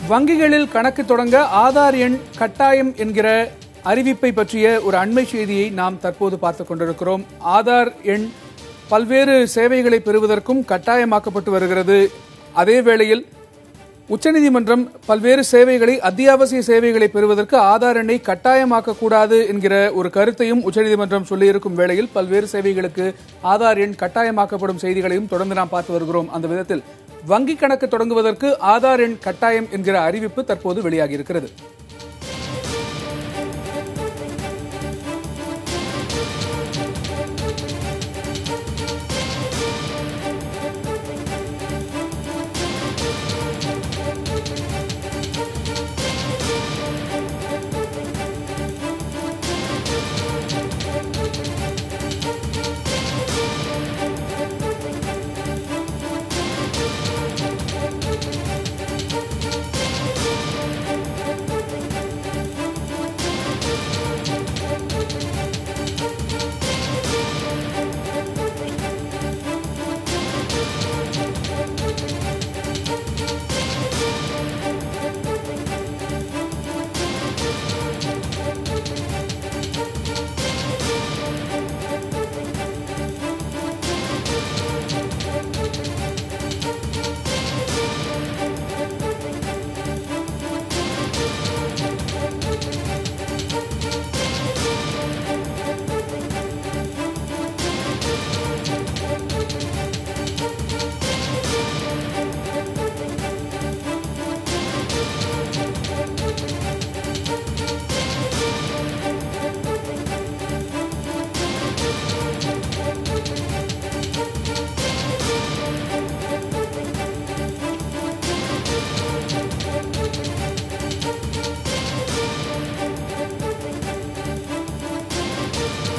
வங்கிகளில் கணக்கு தொடங்க ஆதார் எண் கட்டாயம் என்கிற அறிவிப்பை பற்றிய ஒரு அண்மை செய்தியை நாம் தற்போது பார்த்துக் கொண்டிருக்கிறோம். ஆதார் எண் பல்வேறு சேவைகளை பெறுவதற்கும் கட்டாயமாக்கப்பட்டு வருகிறது. அதே வேளையில் உச்சநீதிமன்றம் பல்வேறு சேவைகளை, அத்தியாவசிய சேவைகளை பெறுவதற்கு ஆதார் எண்ணை கட்டாயமாக்கக்கூடாது என்கிற ஒரு கருத்தையும் உச்சநீதிமன்றம் சொல்லியிருக்கும் வேளையில் பல்வேறு சேவைகளுக்கு ஆதார் எண் கட்டாயமாக்கப்படும் செய்திகளையும் தொடர்ந்து நாம் பார்த்து வருகிறோம். அந்த விதத்தில் வங்கி கணக்கு தொடங்குவதற்கு ஆதார் எண் கட்டாயம் என்கிற அறிவிப்பு தற்போது வெளியாகியிருக்கிறது.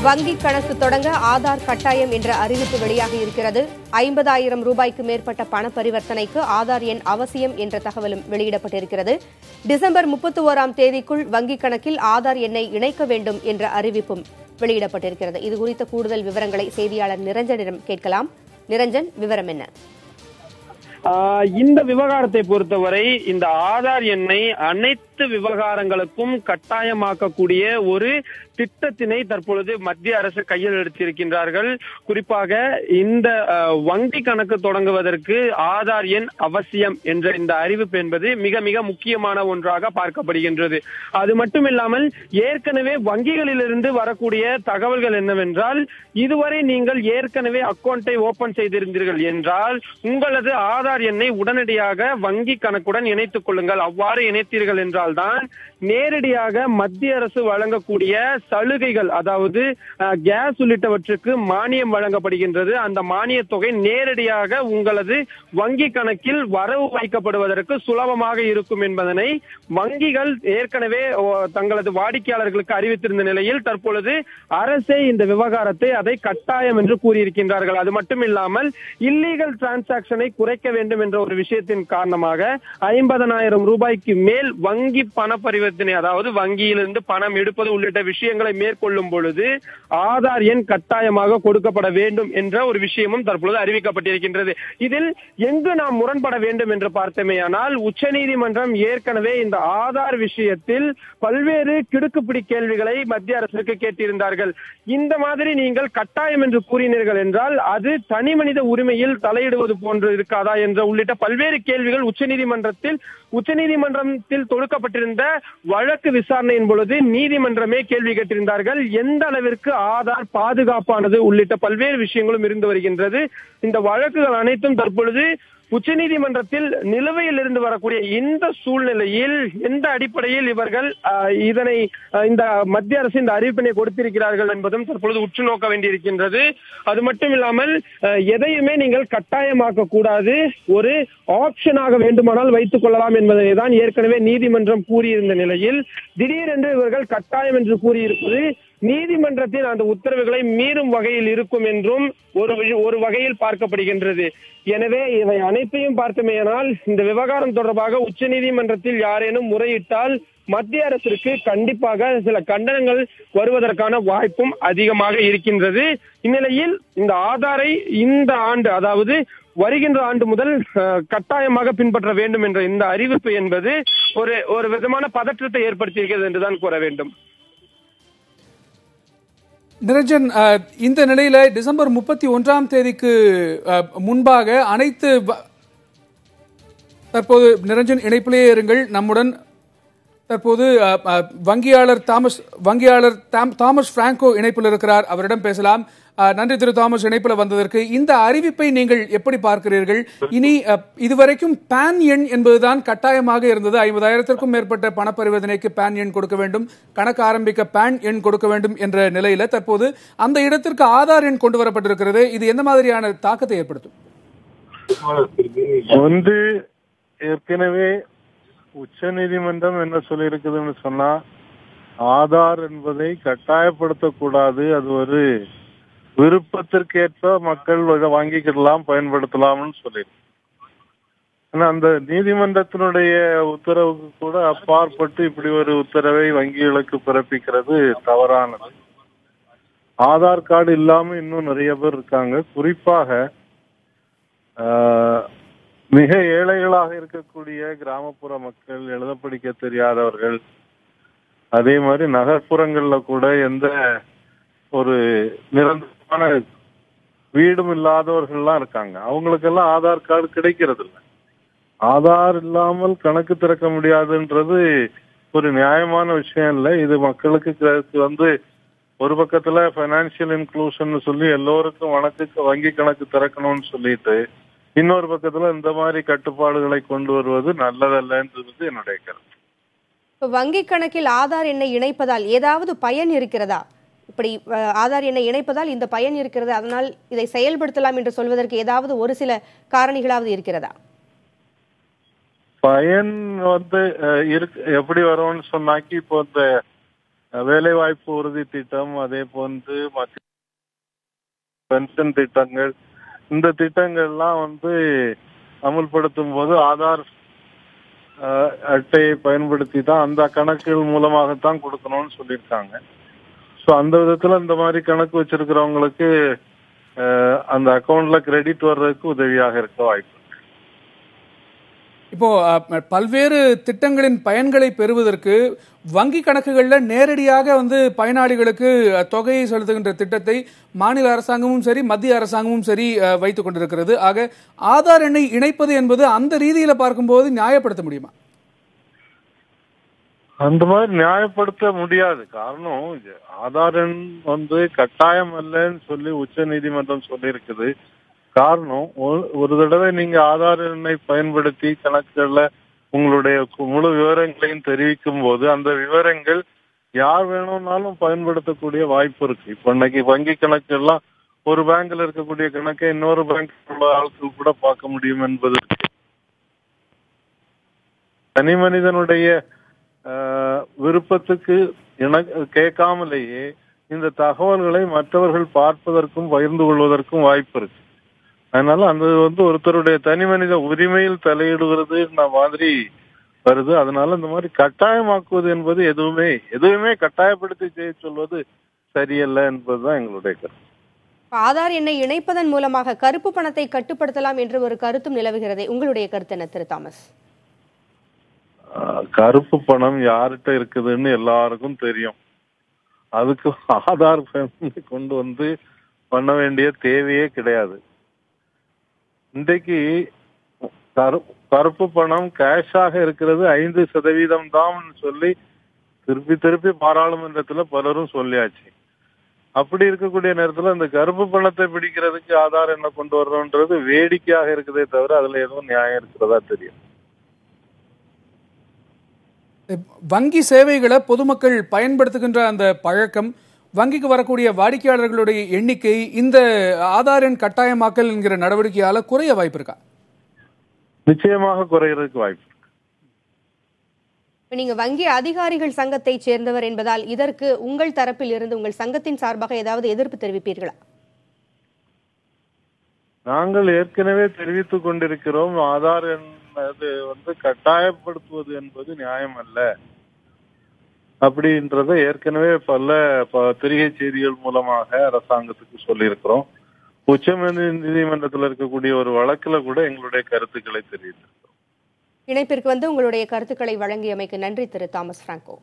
வங்கி கணக்கு தொடங்க ஆதார் கட்டாயம் என்ற அறிவிப்பு வெளியாகி இருக்கிறது. 50,000 ரூபாய்க்கு மேற்பட்ட பண பரிவர்த்தனைக்கு ஆதார் எண் அவசியம் என்ற தகவலும் வெளியிடப்பட்டிருக்கிறது. டிசம்பர் 31ஆம் தேதிக்குள் வங்கிக் கணக்கில் ஆதார் எண்ணை இணைக்க வேண்டும் என்ற அறிவிப்பும் வெளியிடப்பட்டிருக்கிறது. இதுகுறித்த கூடுதல் விவரங்களை செய்தியாளர் நிரஞ்சனிடம் கேட்கலாம். நிரஞ்சன், விவரம் என்ன? இந்த விவகாரத்தை பொறுத்தவரை இந்த ஆதார் எண்ணை அனைத்து விவகாரங்களுக்கும் கட்டாயமாக்கக்கூடிய ஒரு திட்டத்தினை தற்பொழுது மத்திய அரசு கையில் எடுத்திருக்கின்றார்கள். குறிப்பாக இந்த வங்கி கணக்கு தொடங்குவதற்கு ஆதார் எண் அவசியம் என்ற இந்த அறிவிப்பு என்பது மிக மிக முக்கியமான ஒன்றாக பார்க்கப்படுகின்றது. அது மட்டுமில்லாமல் ஏற்கனவே வங்கிகளிலிருந்து வரக்கூடிய தகவல்கள் என்னவென்றால், இதுவரை நீங்கள் ஏற்கனவே அக்கௌண்டை ஓபன் செய்திருந்தீர்கள் என்றால் உங்களது ஆதார் எண்ணை உடனடியாக வங்கி கணக்குடன் இணைத்துக் கொள்ளுங்கள். அவ்வாறு இணைத்தீர்கள் என்றால்தான் நேரடியாக மத்திய அரசு வழங்கக்கூடிய சலுகைகள், அதாவது கேஸ் உள்ளிட்டவற்றுக்கு மானியம் வழங்கப்படுகின்றது. அந்த மானிய தொகை நேரடியாக உங்களது வங்கி கணக்கில் வரவு வைக்கப்படுவதற்கு சுலபமாக இருக்கும் என்பதனை வங்கிகள் ஏற்கனவே தங்களது வாடிக்கையாளர்களுக்கு அறிவித்திருந்த நிலையில் தற்பொழுது அரசே இந்த விவகாரத்தை அதை கட்டாயம் என்று கூறியிருக்கின்றார்கள். அது மட்டுமில்லாமல் இல்லீகல் டிரான்சாக்சனை குறைக்க வேண்டும் என்ற ஒரு விஷயத்தின் காரணமாக 50,000 ரூபாய்க்கு மேல் வங்கி பண பரிவர்த்தனை, அதாவது வங்கியிலிருந்து பணம் எடுப்பது உள்ளிட்ட விஷயங்களை மேற்கொள்ளும் பொழுது ஆதார் எண் கட்டாயமாக கொடுக்கப்பட வேண்டும் என்ற ஒரு விஷயமும் தற்பொழுது அறிவிக்கப்பட்டிருக்கின்றது. இதில் எங்கு நாம் முரண்பட வேண்டும் என்று பார்த்தமேயானால், உச்சநீதிமன்றம் ஏற்கனவே இந்த ஆதார் விஷயத்தில் பல்வேறு கிடுக்குப்பிடி கேள்விகளை மத்திய அரசுக்கு கேட்டிருந்தார்கள். இந்த மாதிரி நீங்கள் கட்டாயம் என்று கூறினீர்கள் என்றால் அது தனி மனித உரிமையில் தலையிடுவது போன்று இருக்காதா என்ற உள்ளிட்ட பல்வேறு கேள்விகள் உச்சநீதிமன்றத்தில் தொடுக்கப்பட்டிருந்த வழக்கு விசாரணையின் பொழுது நீதிமன்றமே கேள்வி கேட்டிருந்தார்கள். எந்த அளவிற்கு ஆதார் பாதுகாப்பானது உள்ளிட்ட பல்வேறு விஷயங்களும் இருந்து வருகின்றது. இந்த வழக்குகள் அனைத்தும் தற்பொழுது உச்சநீதிமன்றத்தில் நிலுவையில் இருந்து வரக்கூடிய இந்த சூழ்நிலையில் எந்த அடிப்படையில் இவர்கள் இதனை இந்த மத்திய அரசு இந்த அறிவிப்பினை கொடுத்திருக்கிறார்கள் என்பதும் தற்பொழுது உற்று நோக்க வேண்டியிருக்கின்றது. அது மட்டும் இல்லாமல் எதையுமே நீங்கள் கட்டாயமாக்க கூடாது, ஒரு ஆப்ஷனாக வேண்டுமானால் வைத்துக் கொள்ளலாம் என்பதை தான் ஏற்கனவே நீதிமன்றம் கூறியிருந்த நிலையில் திடீரென்று இவர்கள் கட்டாயம் என்று கூறியிருப்பது நீதிமன்றத்தின் அந்த உத்தரவுகளை மீறும் வகையில் இருக்கும் என்றும் ஒரு வகையில் பார்க்கப்படுகின்றது. எனவே இவை அனைத்தையும் பார்த்தமேயானால் இந்த விவகாரம் தொடர்பாக உச்சநீதிமன்றத்தில் யாரேனும் முறையிட்டால் மத்திய அரசிற்கு கண்டிப்பாக சில கண்டனங்கள் வருவதற்கான வாய்ப்பும் அதிகமாக இருக்கின்றது. இந்நிலையில் இந்த ஆதாரை இந்த ஆண்டு, அதாவது வருகின்ற ஆண்டு முதல் கட்டாயமாக பின்பற்ற வேண்டும் என்ற இந்த அறிவிப்பு என்பது ஒரு விதமான பதற்றத்தை ஏற்படுத்தியிருக்கிறது என்றுதான் கூற வேண்டும். நிரஞ்சன், இந்த நிலையில டிசம்பர் 31ஆம் தேதிக்கு முன்பாக அனைத்து தற்போது நிரஞ்சன் இணைப்பிலேயே இருங்கள் நம்முடன். தற்போது வங்கியாளர் தாமஸ் பிராங்கோ இணைப்பில் இருக்கிறார், அவரிடம் பேசலாம். நன்றி திரு தாமஸ் இணைப்பில் வந்ததற்கு. இந்த அறிவிப்பை நீங்கள் எப்படி பார்க்கிறீர்கள்? இனி இதுவரைக்கும் பான் எண் என்பதுதான் கட்டாயமாக இருந்தது. 50,000க்கும் மேற்பட்ட பணப்பரிவர்த்தனைக்கு பான் எண் கொடுக்க வேண்டும், கணக்கு ஆரம்பிக்க பான் எண் கொடுக்க வேண்டும் என்ற நிலையில தற்போது அந்த இடத்திற்கு ஆதார் எண் கொண்டு வரப்பட்டிருக்கிறது. இது எந்த மாதிரியான தாக்கத்தை ஏற்படுத்தும்? ஒன்று, ஏற்கனவே உச்ச நீதிமன்றம் என்ன சொல்லியிருக்குதுன்னு சொன்னா, ஆதார் என்பதை கட்டாயப்படுத்தக்கூடாது, அது ஒரு விருப்பத்திற்கேற்ப மக்கள் வாங்கிக்கிடலாம், பயன்படுத்தலாம்னு சொல்லியிருக்கு. ஆனா அந்த நீதிமன்றத்தினுடைய உத்தரவுக்கு கூட அப்பாற்பட்டு இப்படி ஒரு உத்தரவை வங்கிகளுக்கு பிறப்பிக்கிறது தவறானது. ஆதார் கார்டு இல்லாம இன்னும் நிறைய பேர் இருக்காங்க. குறிப்பாக மிக ஏழைகளாக இருக்கக்கூடிய கிராமப்புற மக்கள், எழுத படிக்க தெரியாதவர்கள், அதே மாதிரி நகர்ப்புறங்கள்ல கூட எந்த ஒரு நிரந்தரமான வீடும் இல்லாதவர்கள்லாம் இருக்காங்க. அவங்களுக்கெல்லாம் ஆதார் கார்டு கிடைக்கிறது இல்லை. ஆதார் இல்லாமல் கணக்கு திறக்க முடியாதுன்றது ஒரு நியாயமான விஷயம் இல்லை. இது மக்களுக்கு ஒரு பக்கத்துல பைனான்சியல் இன்க்ளூஷன் சொல்லி எல்லோருக்கும் வங்கி கணக்கு திறக்கணும்னு சொல்லிட்டு, இன்னொரு பக்கத்துல இந்த மாதிரி கட்டுப்பாடுகளை கொண்டு வருவது நல்லதல்லன்றது என்னுடைய கருத்து. இப்போ வங்கி கணக்கில் ஆதார் எண்ணை இணைப்பதால் ஏதாவது பயன் இருக்கிறதா? இப்படி ஆதார் எண்ணை இணைப்பதால் இந்த பயன் இருக்கிறது, அதனால் இதை செயல்படுத்தலாம் என்று சொல்வதற்கு ஏதாவது ஒரு சில காரணிகளாவது இருக்கிறதா? பயன் எப்படி வரும்னு சொன்னாக்கி, இப்போ இந்த வேலை வாய்ப்பு உறுதி திட்டம், அதே போன்று பென்ஷன் திட்டங்கள், இந்த திட்டங்கள்லாம் அமுல்படுத்தும் போது ஆதார் அட்டையை பயன்படுத்தி தான் அந்த கணக்குகள் மூலமாகத்தான் கொடுக்கணும்னு சொல்லியிருக்காங்க. ஸோ அந்த விதத்துல இந்த மாதிரி கணக்கு வச்சிருக்கிறவங்களுக்கு அந்த அக்கௌண்ட்ல கிரெடிட் வர்றதுக்கு உதவியாக இருக்க வாய்ப்பு. இப்போ பல்வேறு திட்டங்களின் பயன்களை பெறுவதற்கு வங்கி கணக்குகள்ல நேரடியாக பயனாளிகளுக்கு தொகையை செலுத்துகின்ற திட்டத்தை மாநில அரசாங்கமும் சரி மத்திய அரசாங்கமும் சரி வைத்துக் கொண்டிருக்கிறது. ஆக ஆதார் எண்ணை இணைப்பது என்பது அந்த ரீதியில பார்க்கும்போது நியாயப்படுத்த முடியுமா? அந்த மாதிரி நியாயப்படுத்த முடியாது. காரணம், ஆதார் எண் கட்டாயம் அல்லன்னு சொல்லி உச்ச நீதிமன்றம் சொல்லி இருக்குது. காரணம், ஒரு தடவை நீங்க ஆதார் எண்ணை பயன்படுத்தி கணக்குகள்ல உங்களுடைய முழு விவரங்களையும் தெரிவிக்கும் போது அந்த விவரங்கள் யார் வேணும்னாலும் பயன்படுத்தக்கூடிய வாய்ப்பு இருக்கு. இப்ப இன்னைக்கு வங்கி கணக்கு எல்லாம் ஒரு பேங்க்ல இருக்கக்கூடிய கணக்கை இன்னொரு பேங்க் உள்ள ஆட்கள் கூட பார்க்க முடியும் என்பது தனி மனிதனுடைய விருப்பத்துக்கு கேட்காமலேயே இந்த தகவல்களை மற்றவர்கள் பார்ப்பதற்கும் பகிர்ந்து கொள்வதற்கும் வாய்ப்பு இருக்கு. அதனால அந்த ஒருத்தருடைய தனி மனித உரிமையில் தலையிடுகிறது மாதிரி வருது. அதனால இந்த மாதிரி கட்டாயமாக்குவது என்பது எதுவுமே கட்டாயப்படுத்தி செய்ய சொல்வது சரியல்ல என்பதுதான் எங்களுடைய கருத்து. ஆதார் எண்ணை இணைப்பதன் மூலமாக கருப்பு பணத்தை கட்டுப்படுத்தலாம் என்று ஒரு கருத்தும் நிலவுகிறது. உங்களுடைய கருத்து என்ன திரு தாமஸ்? கருப்பு பணம் யார்கிட்ட இருக்குதுன்னு எல்லாருக்கும் தெரியும். அதுக்கு ஆதார் கொண்டு பண்ண வேண்டிய தேவையே கிடையாது. இன்றைக்கு கருப்பு பணம் கேஷாக இருக்கிறது 5% தான் சொல்லி திருப்பி பாராளுமன்றத்துல பலரும் சொல்லியாச்சு. அப்படி இருக்கக்கூடிய நேரத்துல இந்த கருப்பு பணத்தை பிடிக்கிறதுக்கு ஆதார் என்ன கொண்டு வர்றோன்றது வேடிக்கையாக இருக்குதே தவிர அதுல எதுவும் நியாயம் இருக்கிறதா தெரியும். வங்கி சேவைகளை பொதுமக்கள் பயன்படுத்துகின்ற அந்த பழக்கம், வங்கிக்கு வரக்கூடிய வாடிக்கையாளர்களுடைய எண்ணிக்கை இந்த ஆதார் எண் கட்டாயமாக்கல் என்கிற நடவடிக்கையால குறைய வாய்ப்பு இருக்கா? நிச்சயமாக குறையறதுக்கு வாய்ப்பு இருக்கு. நீங்க வங்கி அதிகாரிகள் சங்கத்தை சேர்ந்தவர் என்பதால் இதற்கு உங்கள் தரப்பில் இருந்து உங்கள் சங்கத்தின் சார்பாக ஏதாவது எதிர்ப்பு தெரிவிப்பீர்களா? நாங்கள் ஏற்கனவே தெரிவித்துக் கொண்டிருக்கிறோம். ஆதார் எண் கட்டாயப்படுத்துவது என்பது நியாயம் அல்ல அப்படின்றத ஏற்கனவே பல பத்திரிகை செய்திகள் மூலமாக அரசாங்கத்துக்கு சொல்லியிருக்கிறோம். உச்ச நீதிமன்றத்தில் இருக்கக்கூடிய ஒரு வழக்குல கூட எங்களுடைய கருத்துக்களை தெரிவித்திருக்கிறோம். இணைப்பிற்கு வந்து உங்களுடைய கருத்துக்களை வழங்கியமைக்கு நன்றி திரு தாமஸ் பிராங்கோ.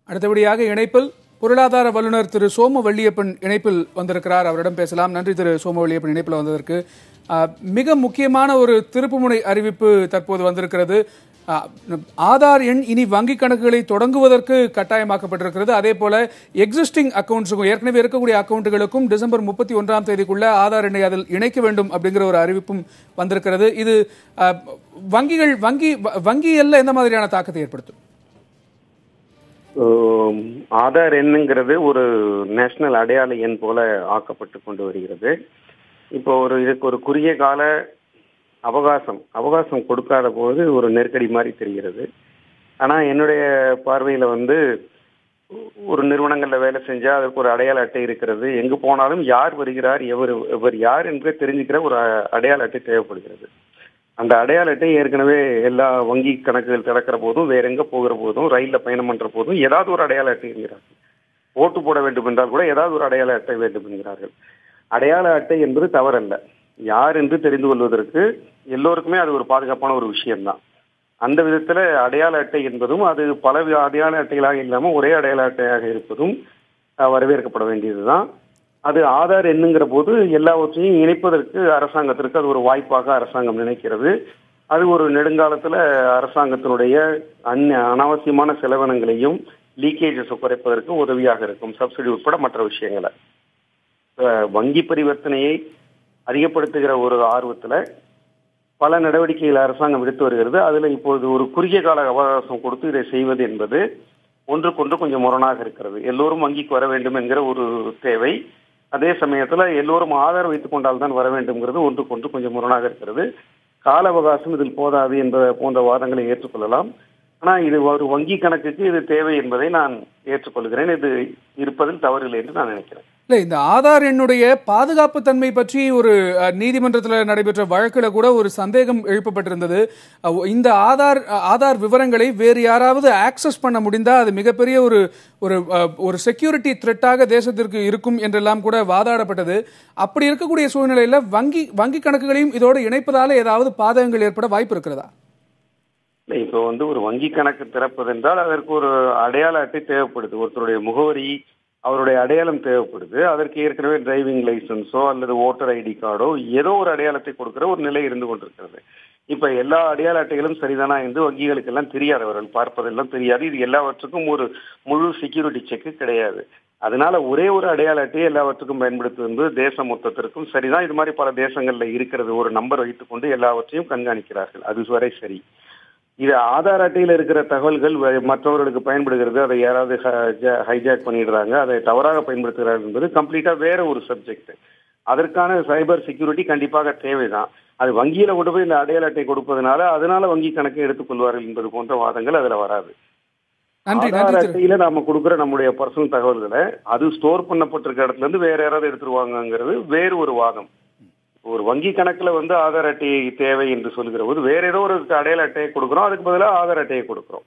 அடுத்தபடியாக இணைப்பில் பொருளாதார வல்லுநர் திரு சோம வள்ளியப்பன் இணைப்பில் வந்திருக்கிறார். அவரிடம் பேசலாம். நன்றி திரு சோம வள்ளியப்பன் இணைப்பில் வந்ததற்கு. மிக முக்கியமான ஒரு திருப்புமுனை அறிவிப்பு தற்போது வந்திருக்கிறது. ஆதார் எண் இனி வங்கிக் கணக்குகளை தொடங்குவதற்கு கட்டாயமாக்கப்பட்டிருக்கிறது. அதே போல எக்ஸிஸ்டிங் அக்கௌண்ட்ஸுக்கும் ஏற்கனவே இருக்கக்கூடிய அக்கௌண்ட்டுகளுக்கும் டிசம்பர் 31ஆம் தேதிக்குள்ள ஆதார் எண்ணை அதில் இணைக்க வேண்டும் அப்படிங்கிற ஒரு அறிவிப்பும் வந்திருக்கிறது. இது வங்கியல்ல எந்த மாதிரியான தாக்கத்தை ஏற்படுத்தும்? ஆதார் எண்ணுங்கிறது ஒரு நேஷனல் அடையாள எண் போல ஆக்கப்பட்டு கொண்டு வருகிறது. இப்போ இதுக்கு ஒரு குறுகிய கால அவகாசம் கொடுக்காத போது ஒரு நெருக்கடி மாதிரி தெரிகிறது. ஆனால் என்னுடைய பார்வையில் ஒரு நிறுவனங்களில் வேலை செஞ்சால் அதற்கு ஒரு அடையாள அட்டை இருக்கிறது. எங்கு போனாலும் யார் வருகிறார், எவர் யார் என்று தெரிஞ்சுக்கிற ஒரு அடையாள அட்டை தேவைப்படுகிறது. அந்த அடையாள அட்டை ஏற்கனவே எல்லா வங்கி கணக்குகள் திறக்கிற போதும், வேற எங்கே போகிற போதும், ரயிலில் பயணம் பண்ணுற போதும் ஏதாவது ஒரு அடையாள அட்டை என்கிறார்கள். ஓட்டு போட வேண்டும் என்றால் கூட ஏதாவது ஒரு அடையாள அட்டை வேண்டும் என்கிறார்கள். அடையாள அட்டை என்பது தவறல்ல. யார் என்று தெரிந்து கொள்வதற்கு எல்லோருக்குமே அது ஒரு பாதுகாப்பான ஒரு விஷயம்தான். அந்த விதத்தில் அடையாள அட்டை என்பதும் அது பல அடையாள அட்டைகளாக இல்லாமல் ஒரே அடையாள அட்டையாக இருப்பதும் வரவேற்கப்பட வேண்டியதுதான். அது ஆதார் எண்ணுங்கிற போது எல்லாவற்றையும் இணைப்பதற்கு அரசாங்கத்திற்கு அது ஒரு வாய்ப்பாக அரசாங்கம் நினைக்கிறது. அது ஒரு நெடுங்காலத்தில் அரசாங்கத்தினுடைய அனாவசியமான செலவினங்களையும் லீக்கேஜஸ் குறைப்பதற்கு உதவியாக இருக்கும், சப்சிடி உட்பட மற்ற விஷயங்களை. வங்கி பரிவர்த்தனையை அதிகப்படுத்துகிற ஒரு ஆர்வத்தில் பல நடவடிக்கைகள் அரசாங்கம் எடுத்து வருகிறது. அதில் இப்போது ஒரு குறுகிய கால அவகாசம் கொடுத்து இதை செய்வது என்பது ஒன்றுக்கொன்று கொஞ்சம் முரணாக இருக்கிறது. எல்லோரும் வங்கிக்கு வர வேண்டும் என்கிற ஒரு தேவை, அதே சமயத்தில் எல்லோரும் ஆதார் வைத்துக் கொண்டால்தான் வர வேண்டும்ங்கிறது ஒன்றுக்கொன்று கொஞ்சம் முரணாக இருக்கிறது. கால அவகாசம் இதில் போதாது போன்ற வாதங்களை ஏற்றுக்கொள்ளலாம். ஆனால் இது ஒரு வங்கி கணக்குக்கு இது தேவை என்பதை நான் ஏற்றுக்கொள்கிறேன். இது இருப்பதில் தவறில்லை என்று நான் நினைக்கிறேன். இல்ல, இந்த ஆதார் எண்ணுடைய பாதுகாப்பு தன்மை பற்றி ஒரு நீதிமன்றத்தில் நடைபெற்ற வழக்குல கூட ஒரு சந்தேகம் எழுப்பப்பட்டிருந்தது. இந்த ஆதார் விவரங்களை வேறு யாராவது ஆக்சஸ் பண்ண முடிந்தா அது மிகப்பெரிய ஒரு செக்யூரிட்டி த்ரெட்டாக தேசத்திற்கு இருக்கும் என்றெல்லாம் கூட வாதாடப்பட்டது. அப்படி இருக்கக்கூடிய சூழ்நிலையில வங்கி கணக்குகளையும் இதோடு இணைப்பதால ஏதாவது பாதகங்கள் ஏற்பட வாய்ப்பு இருக்கிறதா? இப்போ ஒரு வங்கி கணக்கு திறப்பதென்றால் அதற்கு ஒரு அடையாள அட்டை தேவைப்படுது. ஒருத்தருடைய முகவரி, அவருடைய அடையாளம் தேவைப்படுது. அதற்கு ஏற்கனவே டிரைவிங் லைசன்ஸோ அல்லது ஓட்டர் ஐடி கார்டோ ஏதோ ஒரு அடையாளத்தை கொடுக்கிற ஒரு நிலை இருந்து கொண்டிருக்கிறது. இப்ப எல்லா அடையாள அட்டைகளும் சரிதானா என்று வங்கிகளுக்கு எல்லாம் தெரியாது, அவர்கள் பார்ப்பதெல்லாம் தெரியாது. இது எல்லாவற்றுக்கும் ஒரு முழு செக்யூரிட்டி செக்கு கிடையாது. அதனால ஒரே ஒரு அடையாள அட்டையை எல்லாவற்றுக்கும் பயன்படுத்துவது தேசம் மொத்தத்திற்கும் சரிதான். இது மாதிரி பல தேசங்கள்ல இருக்கிறது. ஒரு நம்பர் வைத்துக் கொண்டு எல்லாவற்றையும் கண்காணிக்கிறார்கள், அது வரை சரி. இது ஆதார் அட்டையில் இருக்கிற தகவல்கள் மற்றவர்களுக்கு பயன்படுகிறது, அதை யாராவது ஹைஜாக் பண்ணிடுறாங்க, அதை தவறாக பயன்படுத்துகிறார்கள் என்பது கம்ப்ளீட்டா வேற ஒரு சப்ஜெக்ட். அதற்கான சைபர் செக்யூரிட்டி கண்டிப்பாக தேவைதான். அது வங்கியில கொண்டு போய் இந்த அடையாள அட்டை கொடுப்பதனால அதனால வங்கி கணக்கை எடுத்துக்கொள்வார்கள் என்பது போன்ற வாதங்கள் அதுல வராது. ஆதார் அட்டையில நாம கொடுக்குற நம்முடைய பர்சனல் தகவல்களை அது ஸ்டோர் பண்ணப்பட்டிருக்க இடத்துல இருந்து வேற யாராவது எடுத்துருவாங்கிறது வேறு ஒரு வாதம். ஒரு வங்கி கணக்குல ஆதார் அட்டை தேவை என்று சொல்கிற போது வேற ஏதோ ஒரு அடையாள அட்டையை கொடுக்கிறோம், அதுக்கு பதிலாக ஆதார் அட்டையை கொடுக்கிறோம்.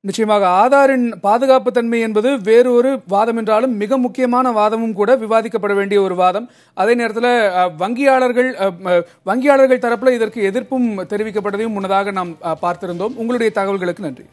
நிச்சயமாக ஆதாரின் பாதுகாப்பு தன்மை என்பது வேறு ஒரு வாதம் என்றாலும் மிக முக்கியமான வாதமும் கூட, விவாதிக்கப்பட வேண்டிய ஒரு வாதம். அதே நேரத்தில் வங்கியாளர்கள் தரப்புல இதற்கு எதிர்ப்பும் தெரிவிக்கப்பட்டதையும் முன்னதாக நாம் பார்த்திருந்தோம். உங்களுடைய தகவல்களுக்கு நன்றி.